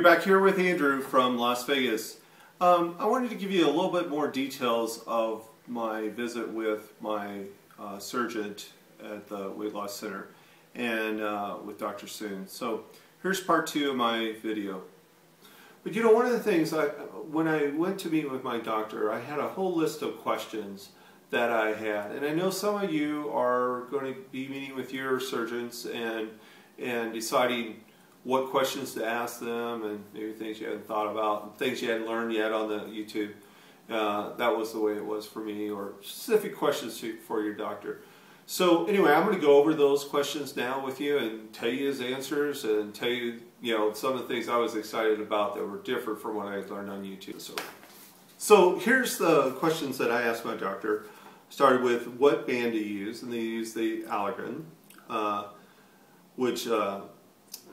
back here with Andrew from Las Vegas. I wanted to give you a little bit more details of my visit with my surgeon at the Weight Loss Center and with Dr. Soon. So here's part 2 of my video. But you know, one of the things, when I went to meet with my doctor, I had a whole list of questions that I had. And I know some of you are going to be meeting with your surgeons and deciding what questions to ask them, and maybe things you hadn't thought about, and things you hadn't learned yet on the YouTube. That was the way it was for me, or specific questions for your doctor. So anyway, I'm going to go over those questions now with you and tell you his answers and tell you, some of the things I was excited about that were different from what I had learned on YouTube. So here's the questions that I asked my doctor. Started with, what band do you use? And they used the Allergan, which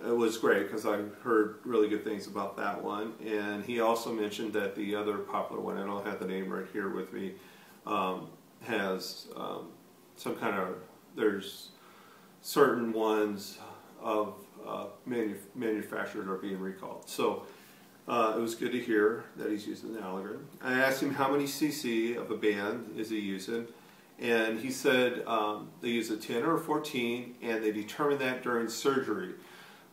it was great because I heard really good things about that one. And he also mentioned that the other popular one, I don't have the name right here with me, has some kind of, there's certain ones of manufacturers are being recalled. So it was good to hear that he's using the Allergan. I asked him how many cc of a band is he using, and he said they use a 10 or a 14, and they determine that during surgery.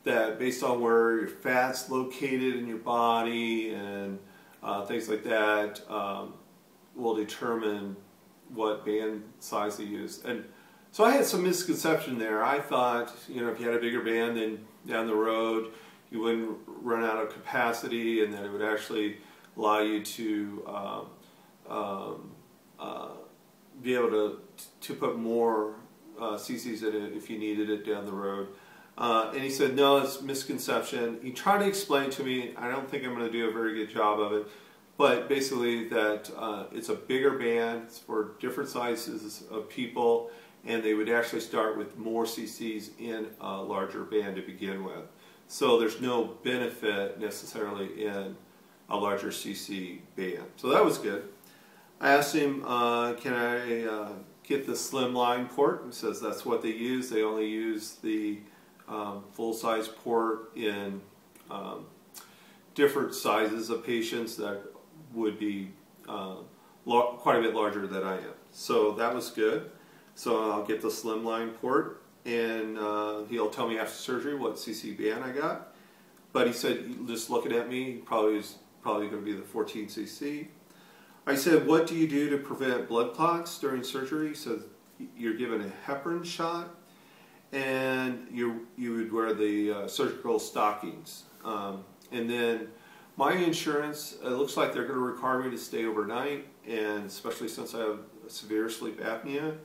That based on where your fat's located in your body and things like that will determine what band size they use. And so I had some misconception there. I thought, if you had a bigger band, then down the road you wouldn't run out of capacity, and that it would actually allow you to be able to put more cc's in it if you needed it down the road. And he said, no, it's misconception. He tried to explain to me, I don't think I'm going to do a very good job of it, but basically that it's a bigger band, it's for different sizes of people, and they would actually start with more cc's in a larger band to begin with. So there's no benefit necessarily in a larger cc band. So that was good. I asked him, can I get the slimline port? He says that's what they use. They only use the full-size port in different sizes of patients that would be quite a bit larger than I am. So that was good. So I'll get the slimline port, and he'll tell me after surgery what cc band I got. But he said, just looking at me, probably going to be the 14 cc. I said, what do you do to prevent blood clots during surgery? He said, you're given a heparin shot, and you would wear the surgical stockings. And then my insurance, it looks like they're going to require me to stay overnight, and especially since I have severe sleep apnea,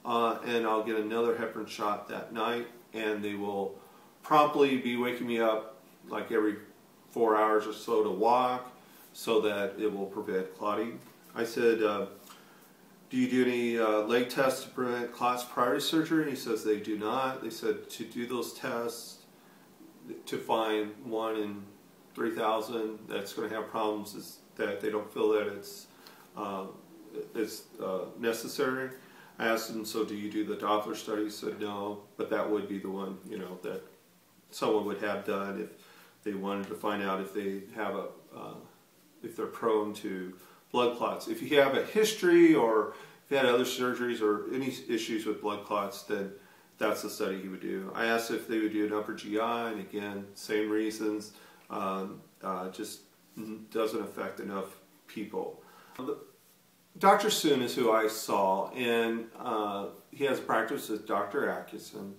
and I'll get another heparin shot that night, and they will promptly be waking me up like every 4 hours or so to walk, so that it will prevent clotting. I said, do you do any leg tests to prevent clots prior to surgery? And he says they do not. They said to do those tests to find 1 in 3,000 that's going to have problems, is that they don't feel that it's necessary. I asked him, so do you do the Doppler study? He said no, but that would be the one that someone would have done if they wanted to find out if they have if they're prone to blood clots. If you have a history, or if you had other surgeries or any issues with blood clots, then that's the study he would do. I asked if they would do an upper GI, and again, same reasons, just doesn't affect enough people. Dr. Soon is who I saw, and he has a practice with Dr. Atkinson,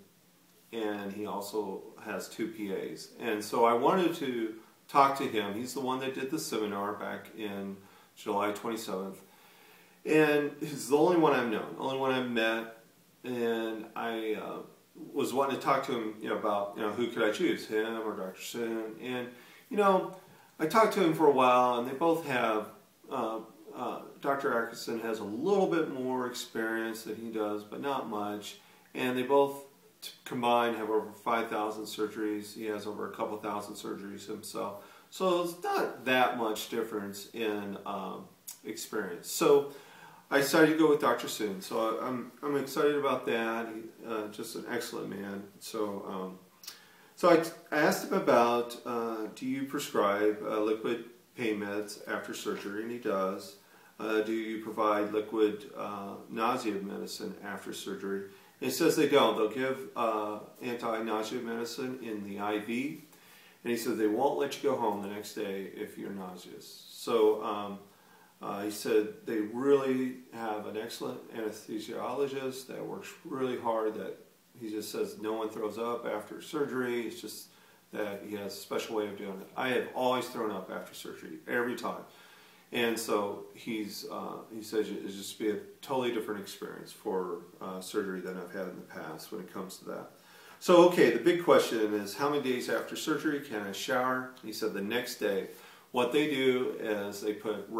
and he also has 2 PAs. And so I wanted to talk to him. He's the one that did the seminar back in July 27th. And he's the only one I've known, only one I've met. And I was wanting to talk to him about who could I choose, him or Dr. Soon. And I talked to him for a while, and they both have, Dr. Atkinson has a little bit more experience than he does, but not much. And they both combined have over 5,000 surgeries. He has over a couple thousand surgeries himself. So it's not that much difference in experience. So I decided to go with Dr. Soon. So I'm excited about that. He's just an excellent man. So So I asked him about, do you prescribe liquid pain meds after surgery? And he does. Do you provide liquid nausea medicine after surgery? And he says they don't. They'll give anti-nausea medicine in the IV. And he says they won't let you go home the next day if you're nauseous. So he said they really have an excellent anesthesiologist that works really hard. That he just says no one throws up after surgery. It's just that he has a special way of doing it. I have always thrown up after surgery, every time. And so he says it's just be a totally different experience for surgery than I've had in the past when it comes to that. So, okay, the big question is, how many days after surgery can I shower? He said the next day. What they do is they put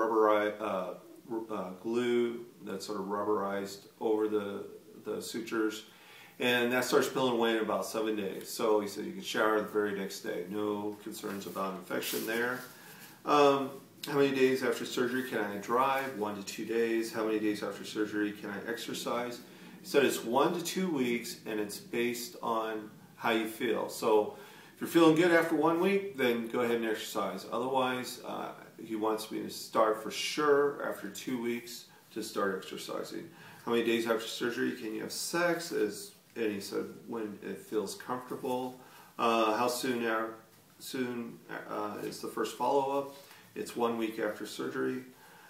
glue that's sort of rubberized over the sutures, and that starts peeling away in about 7 days. So he said you can shower the very next day. No concerns about infection there. How many days after surgery can I drive? 1 to 2 days. How many days after surgery can I exercise? He said it's 1 to 2 weeks, and it's based on how you feel. So if you're feeling good after 1 week, then go ahead and exercise. Otherwise, he wants me to start for sure after 2 weeks to start exercising. How many days after surgery can you have sex? And he said when it feels comfortable. How soon is the first follow-up? It's 1 week after surgery.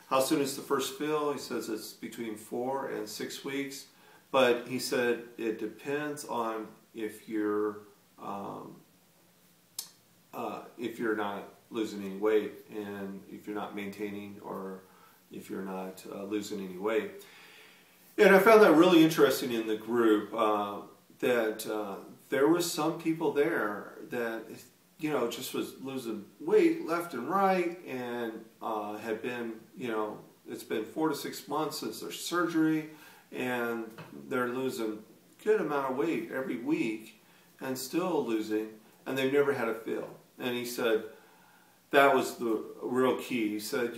How soon is the first fill? He says it's between 4 and 6 weeks. But he said it depends on if you're not losing any weight, and if you're not maintaining, or if you're not losing any weight. And I found that really interesting in the group, that there was some people there that just was losing weight left and right, and had been, it's been 4 to 6 months since their surgery, and they're losing a good amount of weight every week and still losing, and they've never had a fill. And he said that was the real key. He said,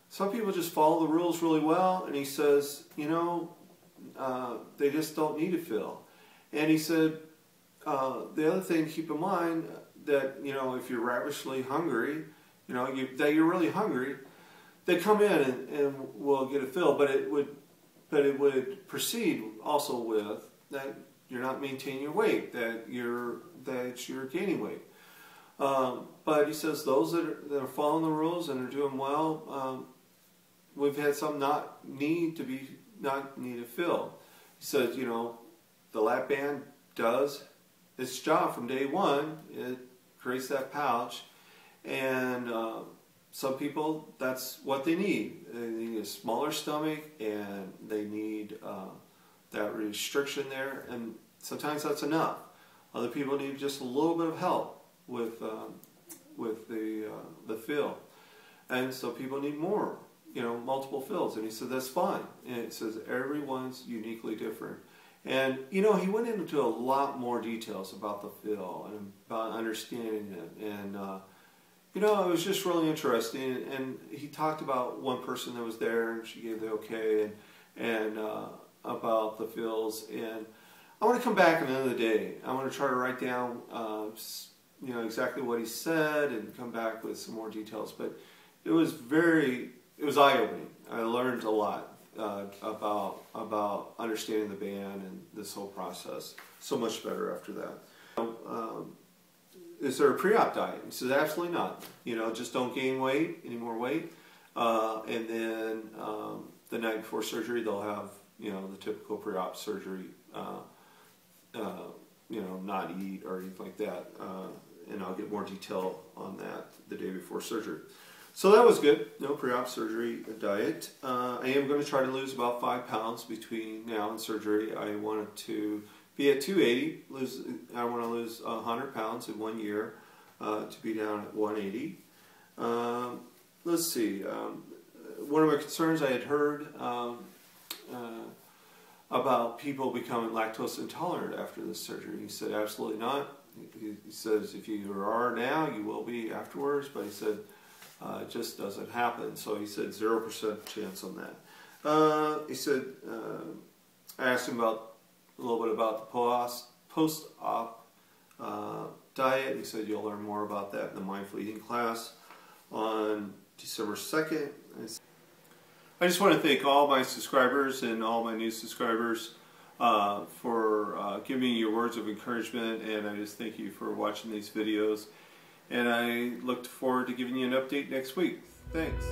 some people just follow the rules really well, and he says, they just don't need a fill. And he said, the other thing to keep in mind, that if you're ravishingly hungry, that you're really hungry, they come in and will get a fill, but it would proceed also with that you're not maintaining your weight, that you're gaining weight. But he says those that are following the rules and are doing well, we've had some not need a fill. He says, the lap band does its job from day one. It creates that pouch, and some people, that's what they need. They need a smaller stomach, and they need that restriction there, and sometimes that's enough. Other people need just a little bit of help with the fill, and so people need more, multiple fills. And he said that's fine. And it says everyone's uniquely different. And he went into a lot more details about the fill and about understanding it, and it was just really interesting. And he talked about one person that was there, and she gave the okay, and about the fills. And I want to come back at the end of the day. I want to try to write down exactly what he said and come back with some more details. But it was eye-opening. I learned a lot about understanding the band and this whole process. So much better after that. Is there a pre-op diet? He says absolutely not. Just don't gain any more weight. And then the night before surgery, they'll have the typical pre-op surgery. Not eat or anything like that. And I'll get more detail on that the day before surgery. So that was good. No pre-op surgery diet. I am going to try to lose about 5 pounds between now and surgery. I wanted to be at 280. I want to lose 100 pounds in 1 year to be down at 180. Let's see. One of my concerns, I had heard about people becoming lactose intolerant after this surgery. He said absolutely not. He says if you are now, you will be afterwards. But he said it just doesn't happen. So he said 0% chance on that. He said I asked him a little bit about the post-op diet. He said you'll learn more about that in the Mindful Eating class on December 2nd. I just want to thank all my subscribers and all my new subscribers for giving me your words of encouragement, and I just thank you for watching these videos. And I look forward to giving you an update next week. Thanks.